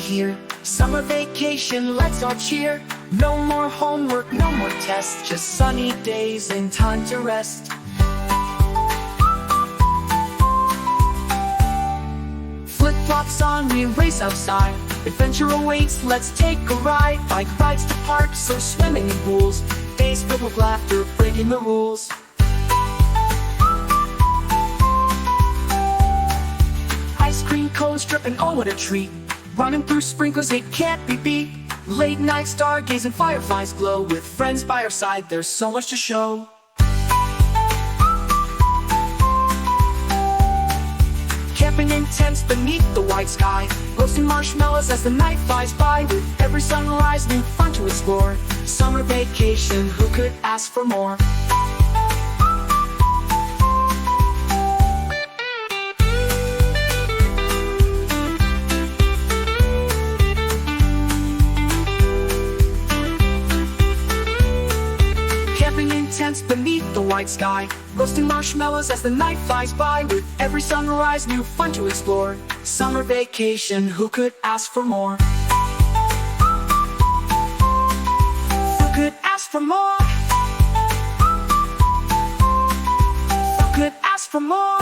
here. Summer vacation, let's all cheer. No more homework, no more tests, just sunny days and time to rest. Flip-flops on, we race outside. Adventure awaits, let's take a ride. Bike rides to parks or swimming in pools. Days filled with laughter, breaking the rules. Ice cream cones dripping, oh what a treat. Running through sprinklers, it can't be beat. Late night stargazing, fireflies glow. With friends by our side, there's so much to show. Camping in tents beneath the white sky, roasting marshmallows as the night flies by. With every sunrise, new fun to explore. Summer vacation, who could ask for more? Camping in tents beneath the white sky, roasting marshmallows as the night flies by. With every sunrise, new fun to explore. Summer vacation, who could ask for more? Who could ask for more? Who could ask for more?